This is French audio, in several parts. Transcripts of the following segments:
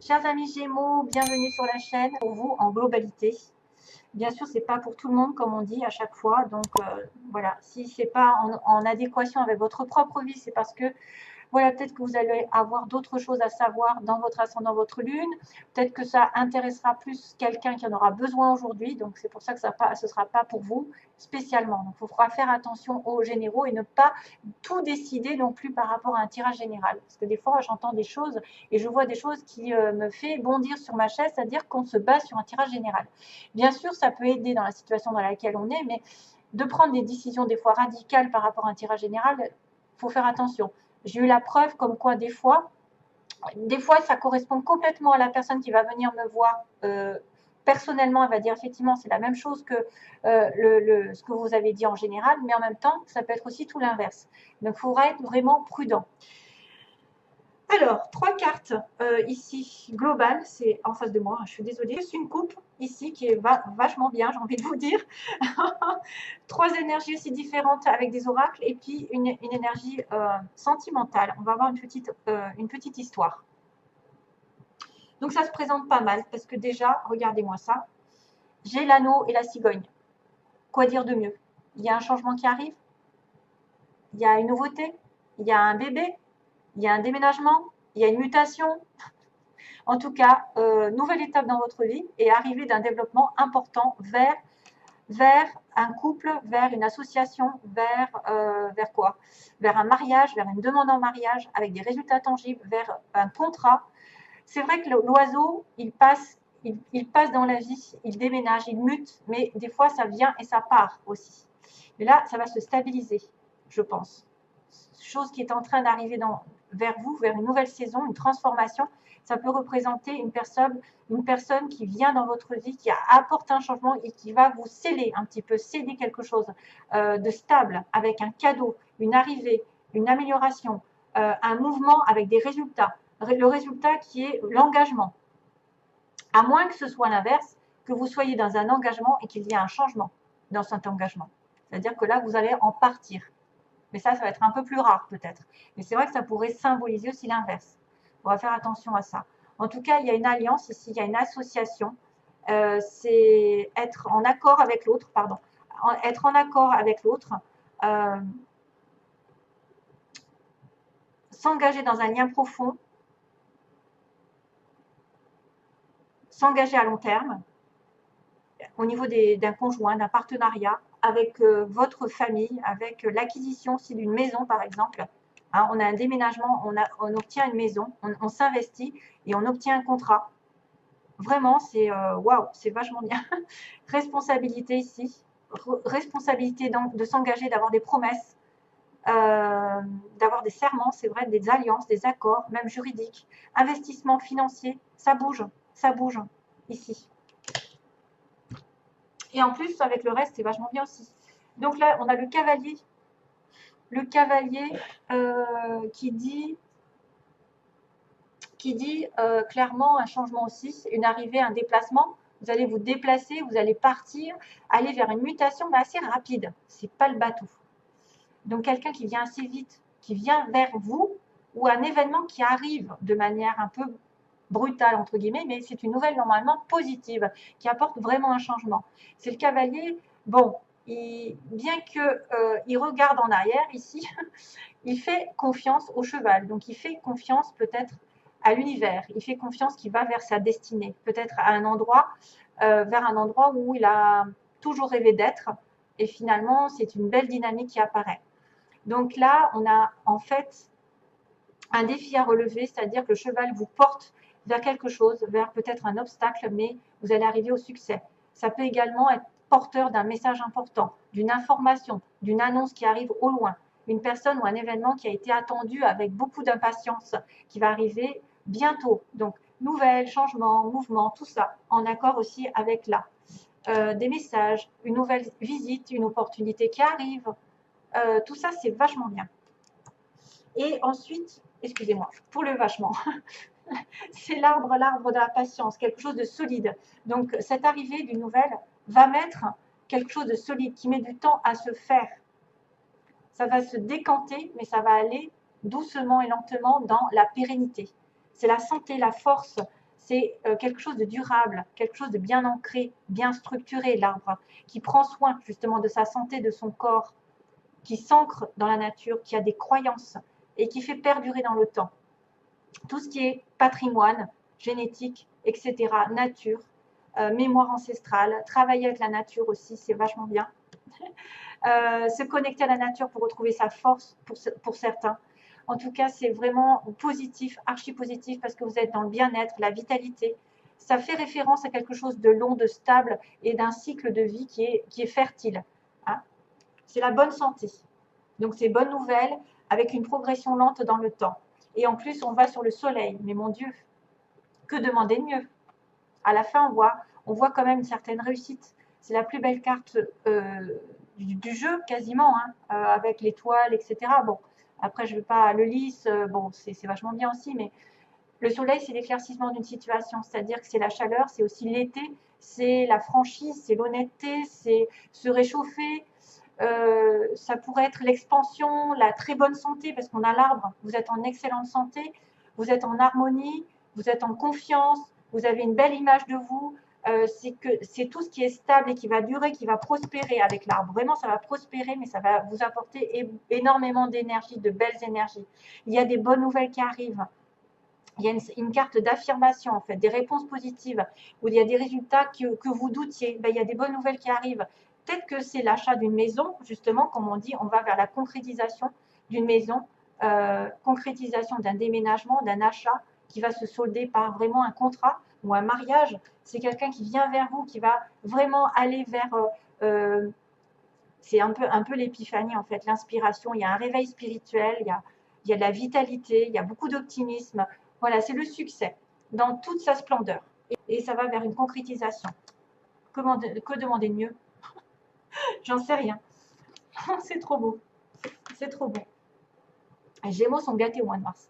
Chers amis Gémeaux, bienvenue sur la chaîne pour vous en globalité. Bien sûr, c'est pas pour tout le monde comme on dit à chaque fois. Donc voilà, si c'est pas en adéquation avec votre propre vie, c'est parce que voilà, peut-être que vous allez avoir d'autres choses à savoir dans votre ascendant, votre lune. Peut-être que ça intéressera plus quelqu'un qui en aura besoin aujourd'hui. Donc, c'est pour ça que ce ne sera pas pour vous spécialement. Donc, il faudra faire attention aux généraux et ne pas tout décider non plus par rapport à un tirage général. Parce que des fois, j'entends des choses et je vois des choses qui me fait bondir sur ma chaise, c'est-à-dire qu'on se base sur un tirage général. Bien sûr, ça peut aider dans la situation dans laquelle on est, mais de prendre des décisions des fois radicales par rapport à un tirage général, il faut faire attention. J'ai eu la preuve comme quoi des fois, ça correspond complètement à la personne qui va venir me voir personnellement. Elle va dire effectivement c'est la même chose que ce que vous avez dit en général, mais en même temps, ça peut être aussi tout l'inverse. Donc, il faudra être vraiment prudent. Alors, 3 cartes ici, globales, c'est en face de moi, je suis désolée. Juste une coupe ici qui est vachement bien, j'ai envie de vous dire. 3 énergies aussi différentes avec des oracles et puis une énergie sentimentale. On va avoir une petite histoire. Donc, ça se présente pas mal parce que déjà, regardez-moi ça. J'ai l'anneau et la cigogne. Quoi dire de mieux? Il y a un changement qui arrive, il y a une nouveauté, il y a un bébé, il y a un déménagement, il y a une mutation. En tout cas, nouvelle étape dans votre vie et arrivée d'un développement important vers un couple, vers une association, vers quoi? Vers un mariage, vers une demande en mariage avec des résultats tangibles, vers un contrat. C'est vrai que l'oiseau, il passe dans la vie, il déménage, il mute, mais des fois ça vient et ça part aussi. Mais là, ça va se stabiliser, je pense. Chose qui est en train d'arriver vers vous, vers une nouvelle saison, une transformation. Ça peut représenter une personne qui vient dans votre vie, qui apporte un changement et qui va vous sceller un petit peu, céder quelque chose de stable, avec un cadeau, une arrivée, une amélioration, un mouvement avec des résultats. Le résultat qui est l'engagement. À moins que ce soit l'inverse, que vous soyez dans un engagement et qu'il y ait un changement dans cet engagement. C'est-à-dire que là, vous allez en partir. Mais ça va être un peu plus rare peut-être. Mais c'est vrai que ça pourrait symboliser aussi l'inverse. On va faire attention à ça. En tout cas, il y a une alliance ici, il y a une association. C'est être en accord avec l'autre, pardon. Être en accord avec l'autre. S'engager dans un lien profond. S'engager à long terme. Au niveau d'un conjoint, d'un partenariat, avec votre famille, avec l'acquisition aussi d'une maison par exemple. Hein, on a un déménagement, on obtient une maison, on s'investit et on obtient un contrat. Vraiment, c'est waouh, c'est vachement bien. Responsabilité ici, responsabilité donc de s'engager, d'avoir des promesses, d'avoir des serments, c'est vrai, des alliances, des accords, même juridiques. Investissement financier, ça bouge ici. Et en plus, avec le reste, c'est vachement bien aussi. Donc là, on a le cavalier. Le cavalier qui dit clairement un changement aussi, une arrivée, un déplacement. Vous allez vous déplacer, vous allez partir, aller vers une mutation, mais assez rapide. Ce n'est pas le bateau. Donc quelqu'un qui vient assez vite, qui vient vers vous, ou un événement qui arrive de manière un peu brutale, entre guillemets, mais c'est une nouvelle normalement positive, qui apporte vraiment un changement. C'est le cavalier, bon, bien qu'il regarde en arrière ici, il fait confiance au cheval, donc il fait confiance peut-être à l'univers, il fait confiance qu'il va vers sa destinée, peut-être à un endroit, vers un endroit où il a toujours rêvé d'être, et finalement c'est une belle dynamique qui apparaît. Donc là, on a en fait un défi à relever, c'est-à-dire que le cheval vous porte vers quelque chose, vers peut-être un obstacle, mais vous allez arriver au succès. Ça peut également être porteur d'un message important, d'une information, d'une annonce qui arrive au loin, une personne ou un événement qui a été attendu avec beaucoup d'impatience, qui va arriver bientôt. Donc, nouvelles, changements, mouvements, tout ça, en accord aussi avec là. Des messages, une nouvelle visite, une opportunité qui arrive, tout ça, c'est vachement bien. Et ensuite, excusez-moi, pour le vachement, c'est l'arbre de la patience, quelque chose de solide. Donc, cette arrivée d'une nouvelle va mettre quelque chose de solide, qui met du temps à se faire. Ça va se décanter, mais ça va aller doucement et lentement dans la pérennité. C'est la santé, la force, c'est quelque chose de durable, quelque chose de bien ancré, bien structuré, l'arbre, qui prend soin justement de sa santé, de son corps, qui s'ancre dans la nature, qui a des croyances et qui fait perdurer dans le temps. Tout ce qui est patrimoine, génétique, etc., nature, mémoire ancestrale, travailler avec la nature aussi, c'est vachement bien. Se connecter à la nature pour retrouver sa force pour certains. En tout cas, c'est vraiment positif, archi positif, parce que vous êtes dans le bien-être, la vitalité. Ça fait référence à quelque chose de long, de stable et d'un cycle de vie qui est fertile. Hein. C'est la bonne santé. Donc, c'est bonne nouvelle avec une progression lente dans le temps. Et en plus, on va sur le soleil. Mais mon Dieu, que demander de mieux? À la fin, on voit quand même une certaine réussite. C'est la plus belle carte du jeu, quasiment, hein, avec l'étoile, etc. Bon, après, je ne veux pas le lys, bon, c'est vachement bien aussi, mais le soleil, c'est l'éclaircissement d'une situation, c'est-à-dire que c'est la chaleur, c'est aussi l'été, c'est la franchise, c'est l'honnêteté, c'est se réchauffer, ça pourrait être l'expansion, la très bonne santé, parce qu'on a l'arbre, vous êtes en excellente santé, vous êtes en harmonie, vous êtes en confiance, vous avez une belle image de vous, c'est tout ce qui est stable et qui va durer, qui va prospérer avec l'arbre. Vraiment, ça va prospérer, mais ça va vous apporter énormément d'énergie, de belles énergies. Il y a des bonnes nouvelles qui arrivent. Il y a une carte d'affirmation, en fait, des réponses positives, où il y a des résultats que vous doutiez. Ben, il y a des bonnes nouvelles qui arrivent. Peut-être que c'est l'achat d'une maison, justement, comme on dit, on va vers la concrétisation d'une maison, concrétisation d'un déménagement, d'un achat qui va se solder par vraiment un contrat ou un mariage. C'est quelqu'un qui vient vers vous, qui va vraiment aller vers... c'est un peu l'épiphanie, en fait, l'inspiration. Il y a un réveil spirituel, il y a de la vitalité, il y a beaucoup d'optimisme. Voilà, c'est le succès dans toute sa splendeur. Et ça va vers une concrétisation. Que demander de mieux? J'en sais rien. C'est trop beau. C'est trop beau. Les Gémeaux sont gâtés au mois de mars.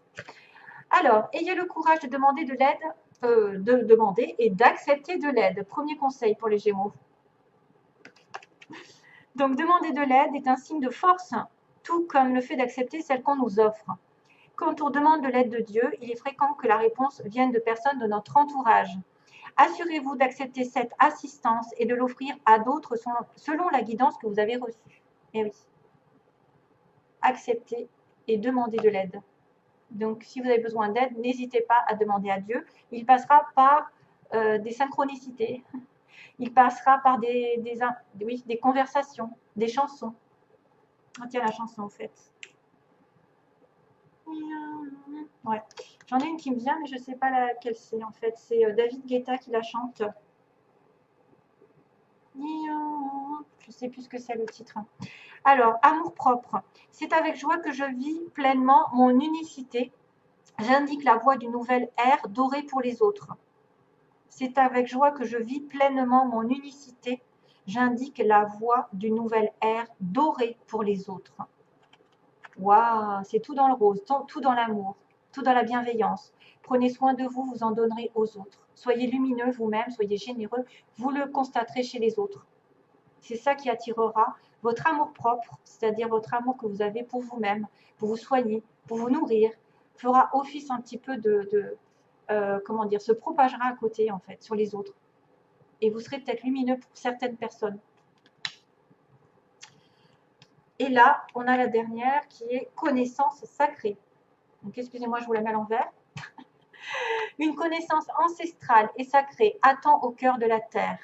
Alors, ayez le courage de demander de l'aide, de demander et d'accepter de l'aide. Premier conseil pour les Gémeaux. Donc, demander de l'aide est un signe de force, tout comme le fait d'accepter celle qu'on nous offre. Quand on demande de l'aide de Dieu, il est fréquent que la réponse vienne de personnes de notre entourage. Assurez-vous d'accepter cette assistance et de l'offrir à d'autres selon la guidance que vous avez reçue. Et oui, acceptez et demandez de l'aide. Donc, si vous avez besoin d'aide, n'hésitez pas à demander à Dieu. Il passera par des synchronicités. Il passera par des conversations, des chansons. Oh, tiens, la chanson, en fait. Ouais. J'en ai une qui me vient, mais je ne sais pas laquelle c'est, en fait. C'est David Guetta qui la chante. Je ne sais plus ce que c'est le titre. Alors, amour-propre. C'est avec joie que je vis pleinement mon unicité. J'indique la voie d'une nouvelle ère dorée pour les autres. C'est avec joie que je vis pleinement mon unicité. J'indique la voie d'une nouvelle ère dorée pour les autres. Waouh, c'est tout dans le rose, tout dans l'amour, tout dans la bienveillance. Prenez soin de vous, vous en donnerez aux autres. Soyez lumineux vous-même, soyez généreux, vous le constaterez chez les autres. C'est ça qui attirera votre amour propre, c'est-à-dire votre amour que vous avez pour vous-même, pour vous soigner, pour vous nourrir, fera office un petit peu comment dire, se propagera à côté en fait, sur les autres. Et vous serez peut-être lumineux pour certaines personnes. Et là, on a la dernière qui est connaissance sacrée. Donc, excusez-moi, je vous la mets à l'envers. Une connaissance ancestrale et sacrée attend au cœur de la terre.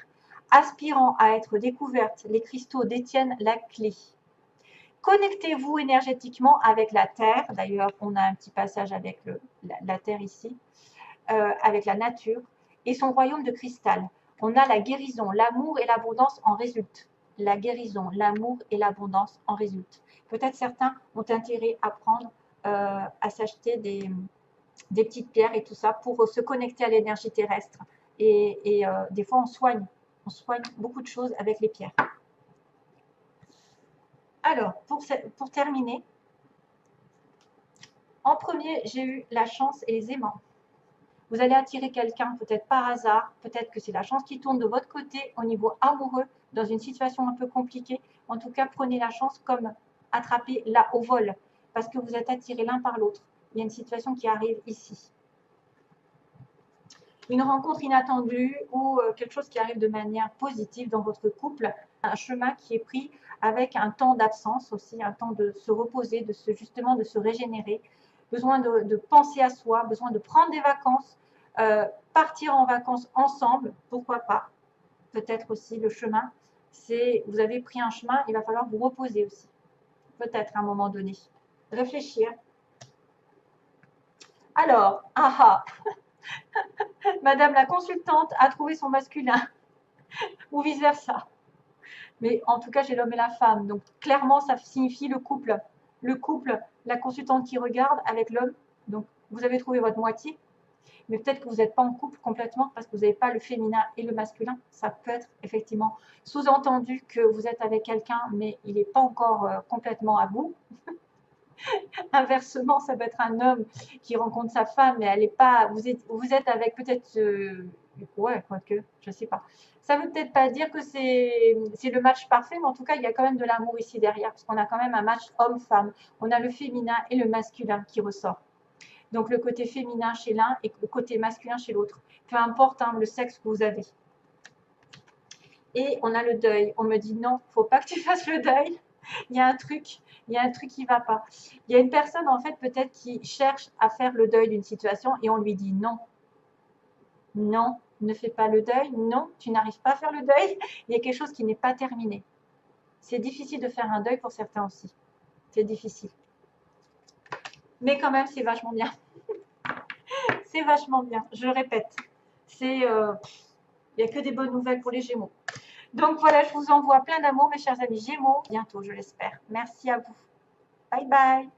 Aspirant à être découverte, les cristaux détiennent la clé. Connectez-vous énergétiquement avec la terre. D'ailleurs, on a un petit passage avec la terre ici, avec la nature et son royaume de cristal. On a la guérison, l'amour et l'abondance en résultent. La guérison, l'amour et l'abondance en résultent. Peut-être certains ont intérêt à prendre, à s'acheter des petites pierres et tout ça pour se connecter à l'énergie terrestre. Et des fois, on soigne beaucoup de choses avec les pierres. Alors, pour terminer, en premier, j'ai eu la chance et les aimants. Vous allez attirer quelqu'un, peut-être par hasard, peut-être que c'est la chance qui tourne de votre côté au niveau amoureux, dans une situation un peu compliquée. En tout cas, prenez la chance comme attraper là au vol, parce que vous êtes attirés l'un par l'autre. Il y a une situation qui arrive ici. une rencontre inattendue ou quelque chose qui arrive de manière positive dans votre couple. Un chemin qui est pris avec un temps d'absence aussi, un temps de se reposer, justement de se régénérer, besoin de penser à soi, besoin de prendre des vacances, partir en vacances ensemble, pourquoi pas. Peut-être aussi le chemin, c'est vous avez pris un chemin, il va falloir vous reposer aussi. Peut-être à un moment donné. Réfléchir. Alors, Madame la consultante a trouvé son masculin, ou vice-versa. Mais en tout cas, j'ai l'homme et la femme. Donc, clairement, ça signifie le couple. Le couple, la consultante qui regarde avec l'homme. Donc, vous avez trouvé votre moitié. Mais peut-être que vous n'êtes pas en couple complètement parce que vous n'avez pas le féminin et le masculin. Ça peut être effectivement sous-entendu que vous êtes avec quelqu'un, mais il n'est pas encore complètement à vous. Inversement, ça peut être un homme qui rencontre sa femme, mais elle est pas. Vous êtes avec peut-être. Ouais, quoique, je sais pas. Ça veut peut-être pas dire que c'est le match parfait, mais en tout cas, il y a quand même de l'amour ici derrière, parce qu'on a quand même un match homme-femme. On a le féminin et le masculin qui ressort. Donc le côté féminin chez l'un et le côté masculin chez l'autre. Peu importe le sexe que vous avez. Et on a le deuil. On me dit non, faut pas que tu fasses le deuil. Il y a un truc qui va pas. Il y a une personne en fait peut-être qui cherche à faire le deuil d'une situation et on lui dit non. Non, ne fais pas le deuil. Non, tu n'arrives pas à faire le deuil. Il y a quelque chose qui n'est pas terminé. C'est difficile de faire un deuil pour certains aussi. C'est difficile. Mais quand même, c'est vachement bien. C'est vachement bien. Je le répète. Il n'y a que des bonnes nouvelles pour les Gémeaux. Donc voilà, je vous envoie plein d'amour, mes chers amis Gémeaux. Bientôt, je l'espère. Merci à vous. Bye bye.